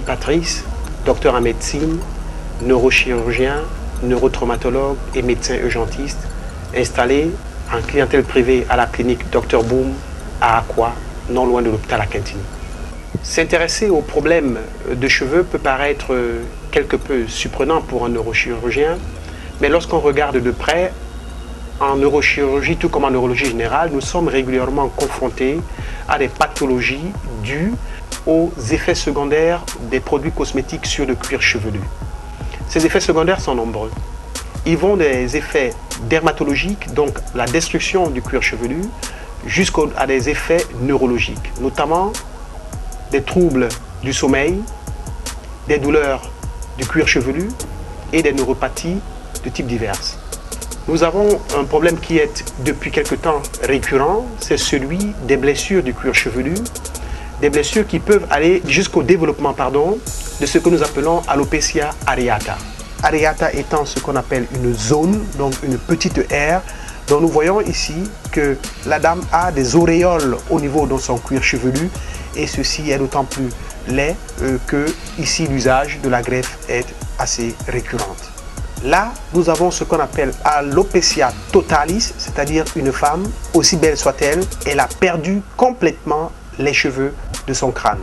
Patrice, docteur en médecine, neurochirurgien, neurotraumatologue et médecin urgentiste, installé en clientèle privée à la clinique Dr Boom à Aqua, non loin de l'hôpital à Quintini. S'intéresser aux problèmes de cheveux peut paraître quelque peu surprenant pour un neurochirurgien, mais lorsqu'on regarde de près, en neurochirurgie, tout comme en neurologie générale, nous sommes régulièrement confrontés à des pathologies dues aux effets secondaires des produits cosmétiques sur le cuir chevelu. Ces effets secondaires sont nombreux. Ils vont des effets dermatologiques, donc la destruction du cuir chevelu, jusqu'à des effets neurologiques, notamment des troubles du sommeil, des douleurs du cuir chevelu et des neuropathies de type divers. Nous avons un problème qui est depuis quelque temps récurrent, c'est celui des blessures du cuir chevelu, des blessures qui peuvent aller jusqu'au développement de ce que nous appelons alopecia areata. Areata étant ce qu'on appelle une zone, donc une petite aire, dont nous voyons ici que la dame a des auréoles au niveau de son cuir chevelu et ceci est d'autant plus laid que ici l'usage de la greffe est assez récurrente. Là, nous avons ce qu'on appelle alopecia totalis, c'est-à-dire une femme, aussi belle soit-elle, elle a perdu complètement les cheveux de son crâne.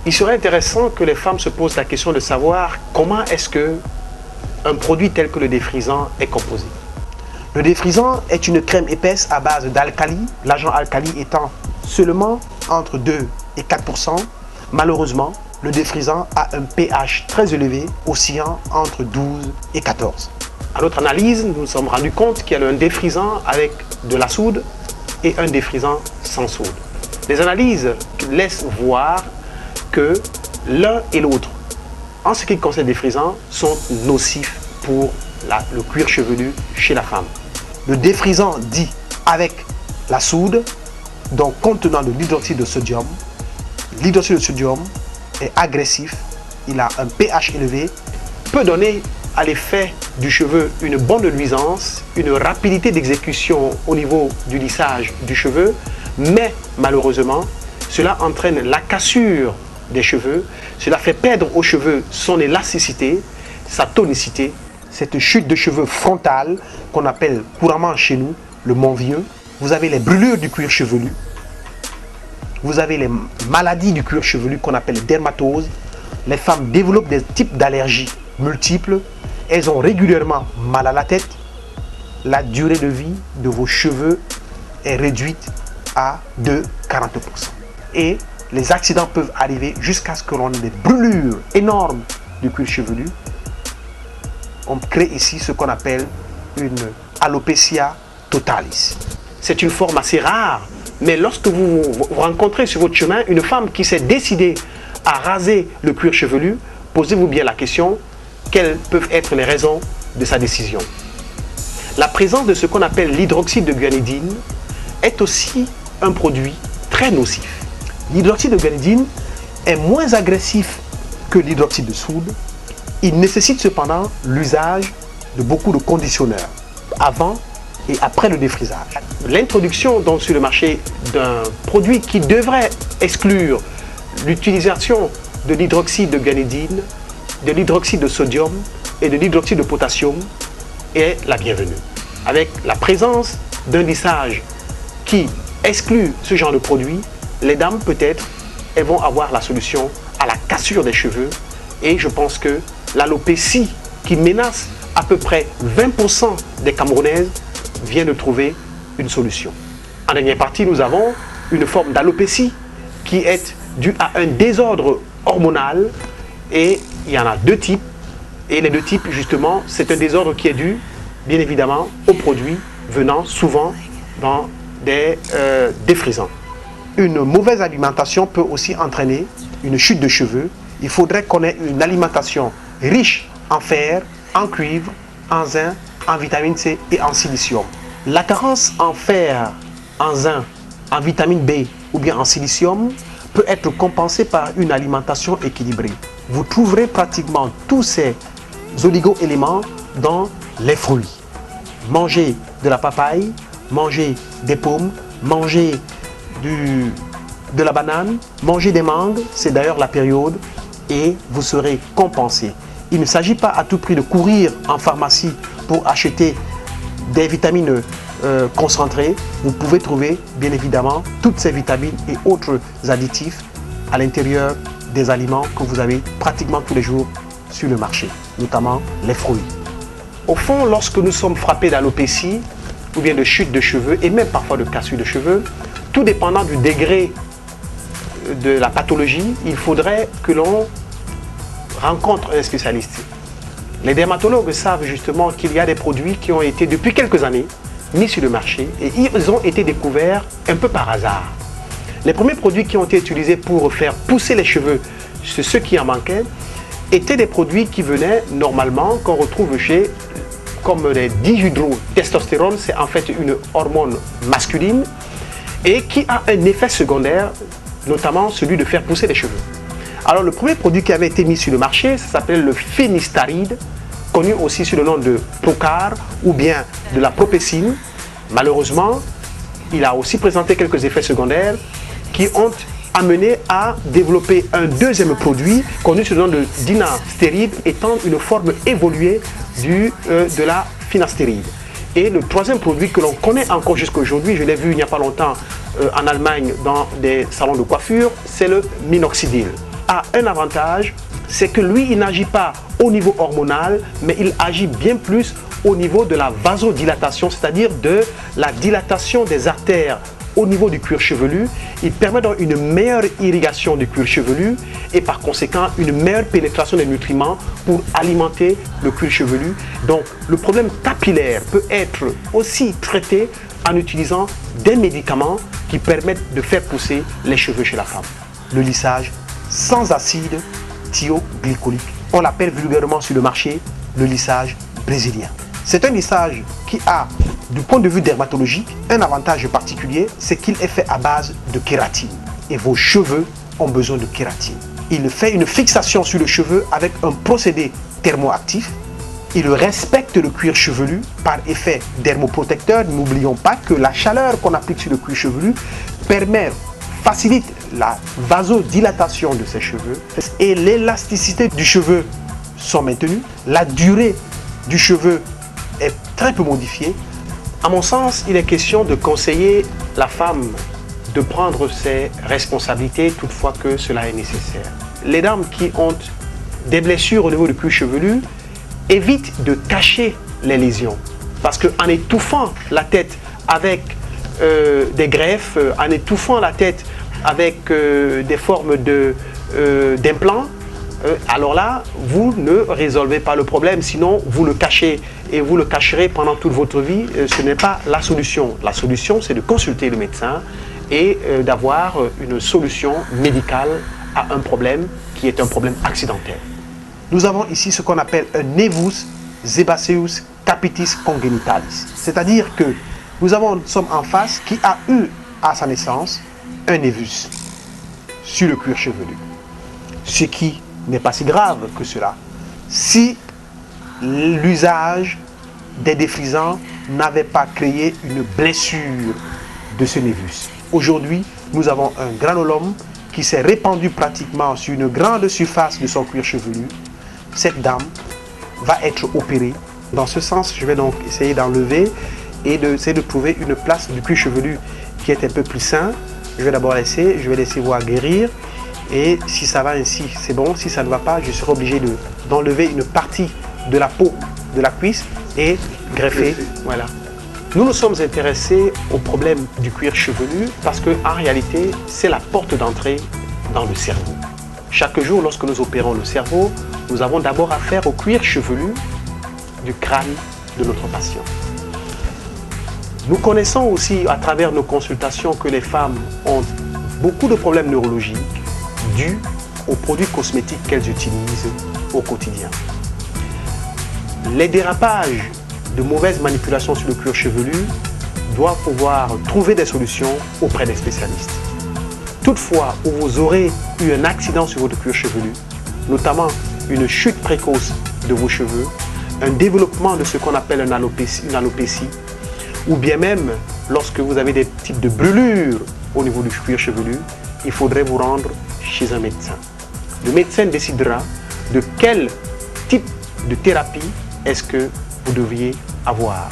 Il serait intéressant que les femmes se posent la question de savoir comment est-ce que un produit tel que le défrisant est composé. Le défrisant est une crème épaisse à base d'alcali, l'agent alcali étant seulement entre 2 et 4%. Malheureusement, le défrisant a un pH très élevé, oscillant entre 12 et 14. À notre analyse, nous nous sommes rendus compte qu'il y a un défrisant avec de la soude et un défrisant sans soude. Les analyses laissent voir que l'un et l'autre, en ce qui concerne les défrisants, sont nocifs pour le cuir chevelu chez la femme. Le défrisant dit avec la soude, donc contenant de l'hydroxyde de sodium, l'hydroxyde de sodium est agressif, il a un pH élevé, peut donner à l'effet du cheveu une bonne luisance, une rapidité d'exécution au niveau du lissage du cheveu, mais malheureusement, cela entraîne la cassure des cheveux, cela fait perdre aux cheveux son élasticité, sa tonicité, cette chute de cheveux frontale qu'on appelle couramment chez nous le mont vieux. Vous avez les brûlures du cuir chevelu, vous avez les maladies du cuir chevelu qu'on appelle les dermatoses. Les femmes développent des types d'allergies multiples. Elles ont régulièrement mal à la tête. La durée de vie de vos cheveux est réduite à 40%. Et les accidents peuvent arriver jusqu'à ce que l'on ait des brûlures énormes du cuir chevelu. On crée ici ce qu'on appelle une alopecia totalis. C'est une forme assez rare. Mais lorsque vous rencontrez sur votre chemin une femme qui s'est décidée à raser le cuir chevelu, posez-vous bien la question, quelles peuvent être les raisons de sa décision? La présence de ce qu'on appelle l'hydroxyde de guanidine est aussi un produit très nocif. L'hydroxyde de guanidine est moins agressif que l'hydroxyde de soude. Il nécessite cependant l'usage de beaucoup de conditionneurs avant et après le défrisage. L'introduction donc sur le marché d'un produit qui devrait exclure l'utilisation de l'hydroxyde de guanidine, de l'hydroxyde de sodium et de l'hydroxyde de potassium est la bienvenue. Avec la présence d'un lissage qui exclut ce genre de produit, les dames peut-être elles vont avoir la solution à la cassure des cheveux et je pense que l'alopécie qui menace à peu près 20% des Camerounaises vient de trouver une solution. En dernière partie, nous avons une forme d'alopécie qui est due à un désordre hormonal et il y en a deux types. Et les deux types, justement, c'est un désordre qui est dû, bien évidemment, aux produits venant souvent dans des défrisants. Une mauvaise alimentation peut aussi entraîner une chute de cheveux. Il faudrait qu'on ait une alimentation riche en fer, en cuivre, en zinc, en vitamine C et en silicium. La carence en fer, en zinc, en vitamine B ou bien en silicium peut être compensée par une alimentation équilibrée. Vous trouverez pratiquement tous ces oligo-éléments dans les fruits. Mangez de la papaye, mangez des pommes, mangez de la banane, mangez des mangues, c'est d'ailleurs la période, et vous serez compensé. Il ne s'agit pas à tout prix de courir en pharmacie pour acheter des vitamines concentrées. Vous pouvez trouver bien évidemment toutes ces vitamines et autres additifs à l'intérieur des aliments que vous avez pratiquement tous les jours sur le marché, notamment les fruits. Au fond, lorsque nous sommes frappés d'alopécie ou bien de chute de cheveux et même parfois de cassure de cheveux, tout dépendant du degré de la pathologie, il faudrait que l'on rencontre un spécialiste. Les dermatologues savent justement qu'il y a des produits qui ont été depuis quelques années mis sur le marché et ils ont été découverts un peu par hasard. Les premiers produits qui ont été utilisés pour faire pousser les cheveux, c'est ceux qui en manquaient, étaient des produits qui venaient normalement, qu'on retrouve chez, comme les dihydrotestostérone, c'est en fait une hormone masculine et qui a un effet secondaire, notamment celui de faire pousser les cheveux. Alors le premier produit qui avait été mis sur le marché, ça s'appelle le phénistaride, connu aussi sous le nom de Procar ou bien de la propécine. Malheureusement, il a aussi présenté quelques effets secondaires qui ont amené à développer un deuxième produit connu sous le nom de dinastéride, étant une forme évoluée de la finastéride. Et le troisième produit que l'on connaît encore jusqu'à aujourd'hui, je l'ai vu il n'y a pas longtemps en Allemagne dans des salons de coiffure, c'est le minoxidil. A un avantage, c'est que lui, il n'agit pas au niveau hormonal, mais il agit bien plus au niveau de la vasodilatation, c'est-à-dire de la dilatation des artères au niveau du cuir chevelu. Il permet donc une meilleure irrigation du cuir chevelu et par conséquent une meilleure pénétration des nutriments pour alimenter le cuir chevelu. Donc le problème capillaire peut être aussi traité en utilisant des médicaments qui permettent de faire pousser les cheveux chez la femme. Le lissage sans acide thioglycolique. On l'appelle vulgairement sur le marché le lissage brésilien. C'est un lissage qui a, du point de vue dermatologique, un avantage particulier, c'est qu'il est fait à base de kératine. Et vos cheveux ont besoin de kératine. Il fait une fixation sur le cheveu avec un procédé thermoactif. Il respecte le cuir chevelu par effet dermoprotecteur. N'oublions pas que la chaleur qu'on applique sur le cuir chevelu facilite la vasodilatation de ces cheveux et l'élasticité du cheveu sont maintenues. La durée du cheveu est très peu modifiée. À mon sens, il est question de conseiller la femme de prendre ses responsabilités toutefois que cela est nécessaire. Les dames qui ont des blessures au niveau du cuir chevelu évitent de cacher les lésions parce qu'en étouffant la tête avec des greffes, en étouffant la tête avec des formes d'implants, alors là, vous ne résolvez pas le problème, sinon vous le cachez et vous le cacherez pendant toute votre vie. Ce n'est pas la solution. La solution, c'est de consulter le médecin et d'avoir une solution médicale à un problème qui est un problème accidentel. Nous avons ici ce qu'on appelle un nevus sebaceus capitis congenitalis. C'est-à-dire que nous sommes en face qui a eu à sa naissance un névus sur le cuir chevelu. Ce qui n'est pas si grave que cela si l'usage des défrisants n'avait pas créé une blessure de ce névus. Aujourd'hui, nous avons un granulome qui s'est répandu pratiquement sur une grande surface de son cuir chevelu. Cette dame va être opérée. Dans ce sens, je vais donc essayer d'enlever et d'essayer de trouver une place du cuir chevelu qui est un peu plus sain. Je vais d'abord laisser voir guérir. Et si ça va ainsi, c'est bon. Si ça ne va pas, je serai obligé d'enlever une partie de la peau de la cuisse et greffer. Voilà. Nous nous sommes intéressés au problème du cuir chevelu parce qu'en réalité, c'est la porte d'entrée dans le cerveau. Chaque jour, lorsque nous opérons le cerveau, nous avons d'abord affaire au cuir chevelu du crâne de notre patient. Nous connaissons aussi à travers nos consultations que les femmes ont beaucoup de problèmes neurologiques dus aux produits cosmétiques qu'elles utilisent au quotidien. Les dérapages de mauvaise manipulation sur le cuir chevelu doivent pouvoir trouver des solutions auprès des spécialistes. Toutefois, où vous aurez eu un accident sur votre cuir chevelu, notamment une chute précoce de vos cheveux, un développement de ce qu'on appelle une alopécie, ou bien même lorsque vous avez des types de brûlures au niveau du cuir chevelu, il faudrait vous rendre chez un médecin. Le médecin décidera de quel type de thérapie est-ce que vous devriez avoir.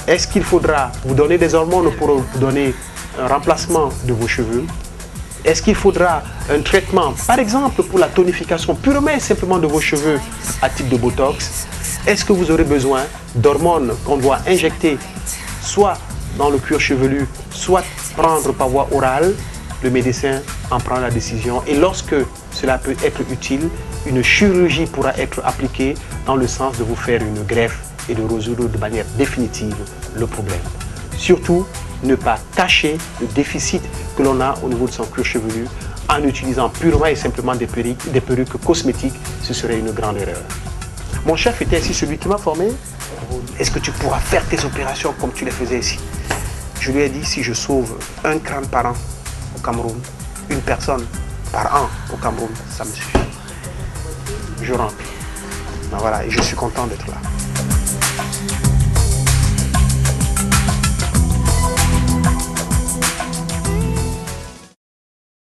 Est-ce qu'il faudra vous donner des hormones pour vous donner un remplacement de vos cheveux? Est-ce qu'il faudra un traitement, par exemple pour la tonification purement et simplement de vos cheveux à type de Botox? Est-ce que vous aurez besoin d'hormones qu'on doit injecter soit dans le cuir chevelu, soit prendre par voie orale? Le médecin en prend la décision et lorsque cela peut être utile, une chirurgie pourra être appliquée dans le sens de vous faire une greffe et de résoudre de manière définitive le problème. Surtout, ne pas cacher le déficit que l'on a au niveau de son cuir chevelu en utilisant purement et simplement des perruques cosmétiques, ce serait une grande erreur. Mon chef était ici celui qui m'a formé. Est-ce que tu pourras faire tes opérations comme tu les faisais ici? Je lui ai dit, si je sauve un crâne par an au Cameroun, une personne par an au Cameroun, ça me suffit. Je rentre. Ben voilà, et je suis content d'être là.